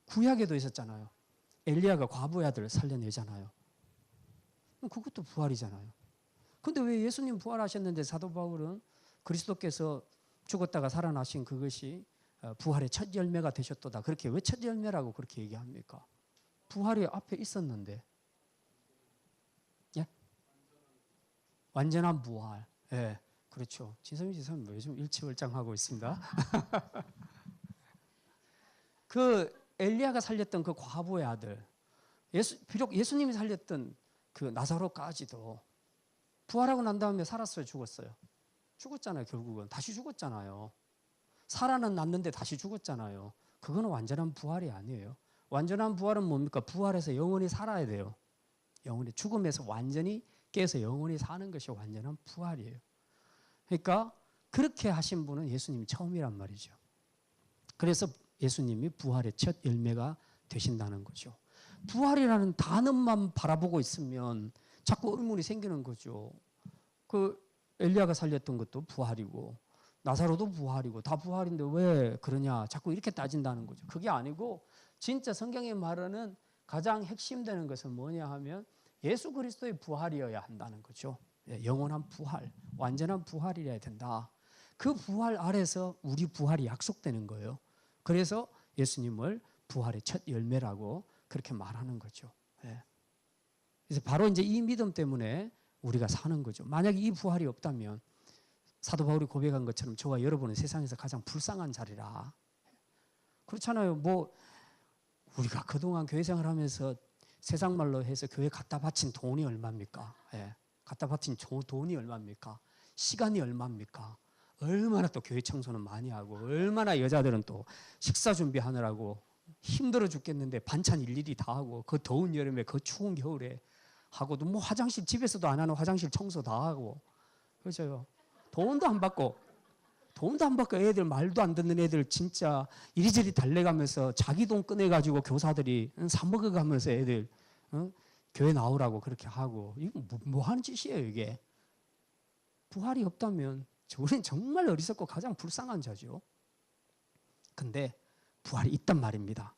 구약에도 있었잖아요. 엘리야가 과부의 아들 살려내잖아요. 그것도 부활이잖아요. 근데 왜 예수님 부활하셨는데 사도 바울은 그리스도께서 죽었다가 살아나신 그것이 부활의 첫 열매가 되셨도다. 그렇게 왜 첫 열매라고 그렇게 얘기합니까? 부활이 앞에 있었는데. 예? 완전한 부활. 예. 그렇죠. 진성민 지사님 요즘 일치월장하고 있습니다. 그 엘리야가 살렸던 그 과부의 아들, 비록 예수님이 살렸던 그 나사로까지도 부활하고 난 다음에 살았어요, 죽었어요? 죽었잖아요, 결국은. 다시 죽었잖아요. 살아는 났는데 다시 죽었잖아요. 그거는 완전한 부활이 아니에요. 완전한 부활은 뭡니까? 부활해서 영원히 살아야 돼요. 영원히 죽음에서 완전히 깨서 영원히 사는 것이 완전한 부활이에요. 그러니까 그렇게 하신 분은 예수님이 처음이란 말이죠. 그래서 예수님이 부활의 첫 열매가 되신다는 거죠. 부활이라는 단어만 바라보고 있으면 자꾸 의문이 생기는 거죠. 그 엘리야가 살렸던 것도 부활이고 나사로도 부활이고 다 부활인데 왜 그러냐 자꾸 이렇게 따진다는 거죠. 그게 아니고 진짜 성경이 말하는 가장 핵심되는 것은 뭐냐 하면 예수 그리스도의 부활이어야 한다는 거죠. 영원한 부활, 완전한 부활이어야 된다. 그 부활 아래서 우리 부활이 약속되는 거예요. 그래서 예수님을 부활의 첫 열매라고 그렇게 말하는 거죠. 그래서 바로 이제 이 믿음 때문에 우리가 사는 거죠. 만약에 이 부활이 없다면 사도 바울이 고백한 것처럼 저와 여러분은 세상에서 가장 불쌍한 자리라. 그렇잖아요. 뭐 우리가 그동안 교회 생활하면서 세상 말로 해서 교회 갖다 바친 돈이 얼마입니까? 갖다 바친 돈이 얼마입니까? 시간이 얼마입니까? 얼마나 또 교회 청소는 많이 하고 얼마나 여자들은 또 식사 준비하느라고 힘들어 죽겠는데 반찬 일일이 다 하고 그 더운 여름에 그 추운 겨울에 하고도 뭐 화장실 집에서도 안 하는 화장실 청소 다 하고 그렇죠. 돈도 안 받고 애들 말도 안 듣는 애들 진짜 이리저리 달래가면서 자기 돈 꺼내가지고 교사들이 사 먹어가면서 애들 교회 나오라고 그렇게 하고 이거 뭐 하는 짓이에요 이게. 부활이 없다면 우리는 정말 어리석고 가장 불쌍한 자죠. 근데 부활이 있단 말입니다.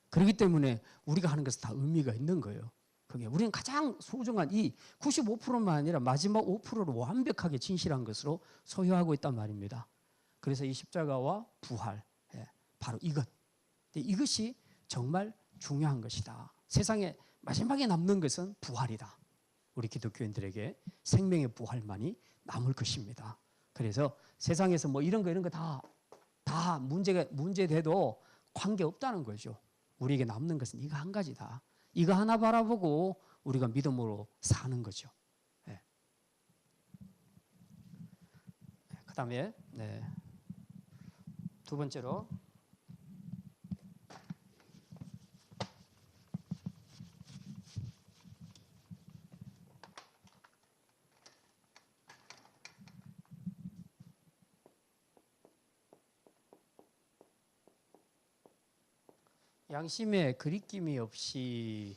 그렇기 때문에 우리가 하는 것은 다 의미가 있는 거예요. 그게 우리는 가장 소중한 이 95%만 아니라 마지막 5%를 완벽하게 진실한 것으로 소유하고 있단 말입니다. 그래서 이 십자가와 부활, 바로 이것이 정말 중요한 것이다. 세상에 마지막에 남는 것은 부활이다. 우리 기독교인들에게 생명의 부활만이 남을 것입니다. 그래서 세상에서 뭐 이런 거 다 문제돼도 관계없다는 거죠. 우리에게 남는 것은 이거 한 가지다. 이거 하나 바라보고 우리가 믿음으로 사는 거죠. 그 다음에 두 번째로 양심에 그리낌이 없이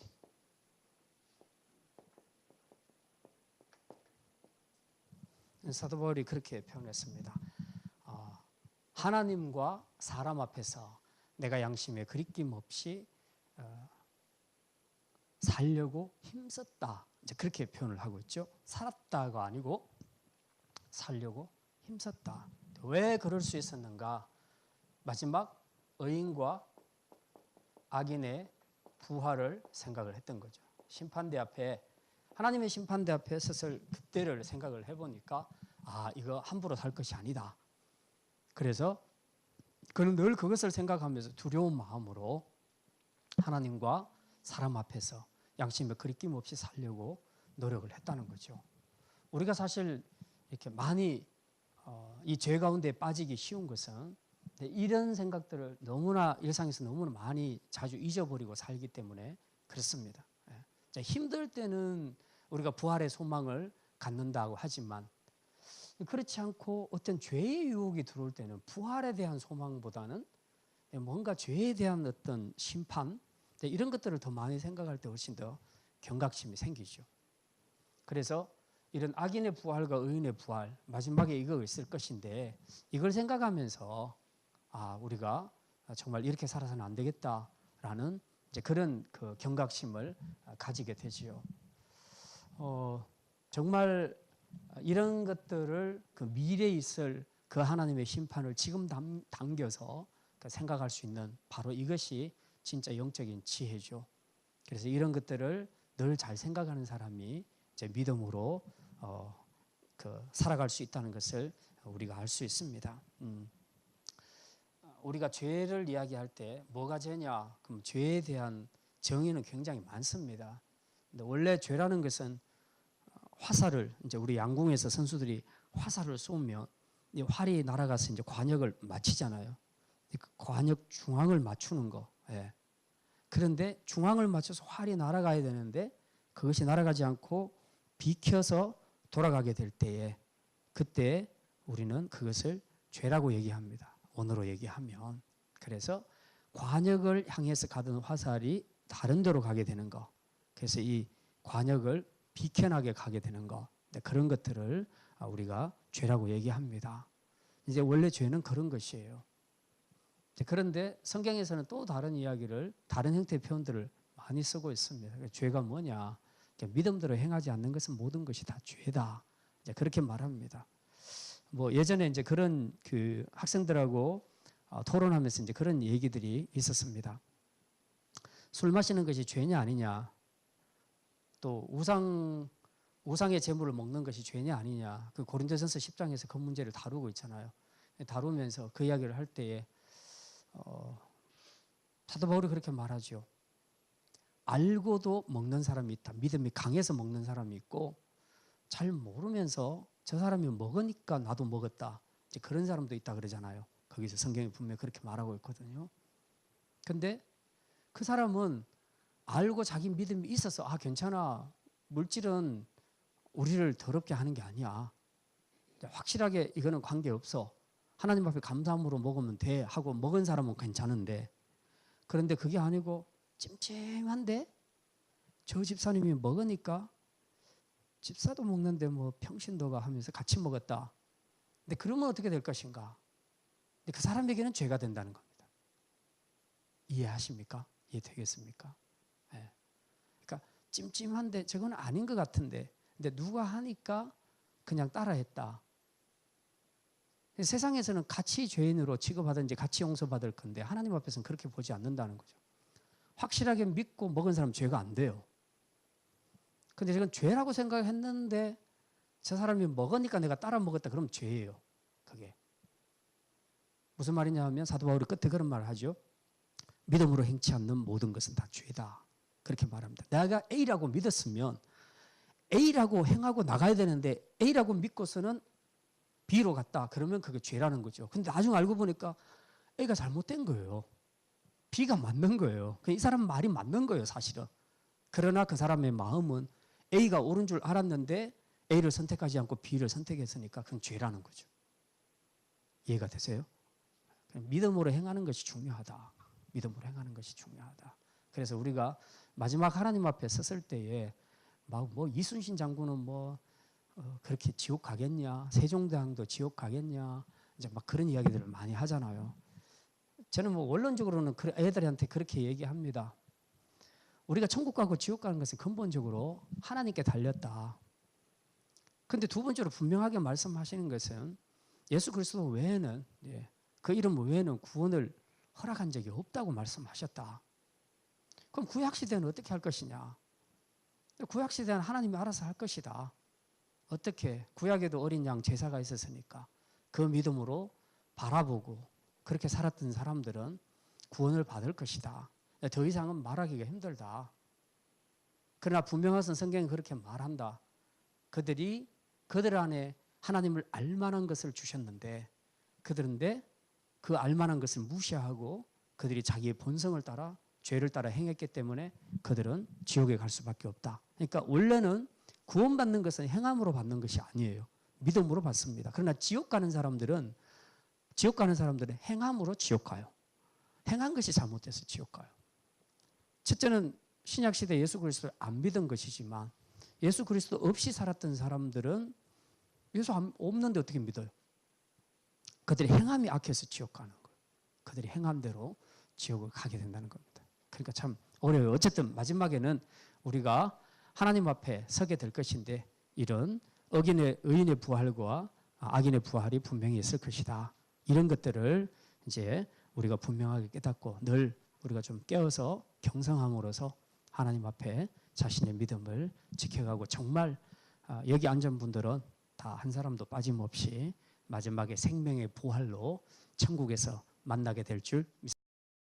사도 바울이 그렇게 표현했습니다. 하나님과 사람 앞에서 내가 양심에 그리낌 없이 살려고 힘썼다. 이제 그렇게 표현을 하고 있죠. 살았다가 아니고 살려고 힘썼다. 왜 그럴 수 있었는가? 마지막 의인과 악인의 부활을 생각을 했던 거죠. 심판대 앞에 하나님의 심판대 앞에 섰을 그때를 생각을 해보니까 이거 함부로 살 것이 아니다. 그래서 그는 늘 그것을 생각하면서 두려운 마음으로 하나님과 사람 앞에서 양심에 그리낌 없이 살려고 노력을 했다는 거죠. 우리가 사실 이렇게 많이 이 죄 가운데 빠지기 쉬운 것은 이런 생각들을 너무나 일상에서 너무나 많이 자주 잊어버리고 살기 때문에 그렇습니다. 자, 힘들 때는 우리가 부활의 소망을 갖는다고 하지만 그렇지 않고 어떤 죄의 유혹이 들어올 때는 부활에 대한 소망보다는 뭔가 죄에 대한 어떤 심판 이런 것들을 더 많이 생각할 때 훨씬 더 경각심이 생기죠. 그래서 이런 악인의 부활과 의인의 부활 마지막에 이거 있을 것인데 이걸 생각하면서 우리가 정말 이렇게 살아서는 안 되겠다라는 이제 그런 그 경각심을 가지게 되지요. 정말 이런 것들을 그 미래에 있을 그 하나님의 심판을 지금 당겨서 생각할 수 있는 바로 이것이 진짜 영적인 지혜죠. 그래서 이런 것들을 늘 잘 생각하는 사람이 이제 믿음으로 살아갈 수 있다는 것을 우리가 알 수 있습니다. 우리가 죄를 이야기할 때 뭐가 죄냐? 그럼 죄에 대한 정의는 굉장히 많습니다. 근데 원래 죄라는 것은 화살을 이제 우리 양궁에서 선수들이 화살을 쏘면 이 활이 날아가서 이제 관역을 맞히잖아요. 그 관역 중앙을 맞추는 거. 예. 그런데 중앙을 맞춰서 활이 날아가야 되는데 그것이 날아가지 않고 비켜서 돌아가게 될 때에 그때 우리는 그것을 죄라고 얘기합니다. 언어로 얘기하면. 그래서 관역을 향해서 가던 화살이 다른 데로 가게 되는 거. 그래서 이 관역을 비켜나게 가게 되는 거. 그런 것들을 우리가 죄라고 얘기합니다. 이제 원래 죄는 그런 것이에요. 그런데 성경에서는 또 다른 이야기를 다른 형태의 표현들을 많이 쓰고 있습니다. 죄가 뭐냐? 믿음대로 행하지 않는 것은 모든 것이 다 죄다. 이제 그렇게 말합니다. 뭐 예전에 이제 그런 그 학생들하고 토론하면서 이제 그런 얘기들이 있었습니다. 술 마시는 것이 죄냐 아니냐? 또 우상의 제물을 먹는 것이 죄냐 아니냐? 그 고린도전서 10장에서 그 문제를 다루고 있잖아요. 다루면서 그 이야기를 할 때에 사도 바울이 그렇게 말하죠. 알고도 먹는 사람이 있다. 믿음이 강해서 먹는 사람이 있고 잘 모르면서 저 사람이 먹으니까 나도 먹었다. 이제 그런 사람도 있다 그러잖아요. 거기서 성경이 분명히 그렇게 말하고 있거든요. 근데 그 사람은 알고 자기 믿음이 있어서 괜찮아. 물질은 우리를 더럽게 하는 게 아니야. 확실하게 이거는 관계없어. 하나님 앞에 감사함으로 먹으면 돼 하고 먹은 사람은 괜찮은데 그런데 그게 아니고 찜찜한데 저 집사님이 먹으니까 집사도 먹는데 뭐 평신도가 하면서 같이 먹었다. 근데 그러면 어떻게 될 것인가? 근데 그 사람에게는 죄가 된다는 겁니다. 이해하십니까? 이해되겠습니까? 네. 그러니까 찜찜한데 저건 아닌 것 같은데 근데 누가 하니까 그냥 따라했다. 세상에서는 같이 죄인으로 취급하든지 같이 용서받을 건데 하나님 앞에서는 그렇게 보지 않는다는 거죠. 확실하게 믿고 먹은 사람 죄가 안 돼요. 근데 지금 죄라고 생각했는데 저 사람이 먹으니까 내가 따라 먹었다 그러면 죄예요. 그게. 무슨 말이냐 하면 사도 바울이 끝에 그런 말을 하죠. 믿음으로 행치 않는 모든 것은 다 죄다. 그렇게 말합니다. 내가 A라고 믿었으면 A라고 행하고 나가야 되는데 A라고 믿고서는 B로 갔다. 그러면 그게 죄라는 거죠. 근데 나중에 알고 보니까 A가 잘못된 거예요. B가 맞는 거예요. 이 사람 말이 맞는 거예요, 사실은. 그러나 그 사람의 마음은 A가 옳은 줄 알았는데 A를 선택하지 않고 B를 선택했으니까 그건 죄라는 거죠. 이해가 되세요? 믿음으로 행하는 것이 중요하다. 믿음으로 행하는 것이 중요하다. 그래서 우리가 마지막 하나님 앞에 섰을 때에 막 뭐 이순신 장군은 그렇게 지옥 가겠냐? 세종대왕도 지옥 가겠냐? 이제 막 그런 이야기들을 많이 하잖아요. 저는 원론적으로는 애들한테 그렇게 얘기합니다. 우리가 천국 가고 지옥 가는 것은 근본적으로 하나님께 달렸다. 근데 두 번째로 분명하게 말씀하시는 것은 예수 그리스도 외에는 그 이름 외에는 구원을 허락한 적이 없다고 말씀하셨다. 그럼 구약시대는 어떻게 할 것이냐? 구약시대는 하나님이 알아서 할 것이다. 어떻게? 구약에도 어린 양 제사가 있었으니까 그 믿음으로 바라보고 그렇게 살았던 사람들은 구원을 받을 것이다. 더 이상은 말하기가 힘들다. 그러나 분명한 성경이 그렇게 말한다. 그들이 그들 안에 하나님을 알만한 것을 주셨는데 그들인데 그 알만한 것을 무시하고 그들이 자기의 본성을 따라 죄를 따라 행했기 때문에 그들은 지옥에 갈 수밖에 없다. 그러니까 원래는 구원받는 것은 행함으로 받는 것이 아니에요. 믿음으로 받습니다. 그러나 지옥 가는 사람들은 행함으로 지옥 가요. 행한 것이 잘못돼서 지옥 가요. 첫째는 신약 시대 예수 그리스도를 안 믿은 것이지만 예수 그리스도 없이 살았던 사람들은 예수 없는데 어떻게 믿어요? 그들의 행함이 악해서 지옥 가는 거예요. 그들이 행함대로 지옥을 가게 된다는 겁니다. 그러니까 참 어려워요. 어쨌든 마지막에는 우리가 하나님 앞에 서게 될 것인데 이런 의인의 부활과 악인의 부활이 분명히 있을 것이다. 이런 것들을 이제 우리가 분명하게 깨닫고 늘 우리가 좀 깨어서 경성함으로써 하나님 앞에 자신의 믿음을 지켜가고 정말 여기 앉은 분들은 다 한 사람도 빠짐없이 마지막에 생명의 부활로 천국에서 만나게 될 줄 믿습니다.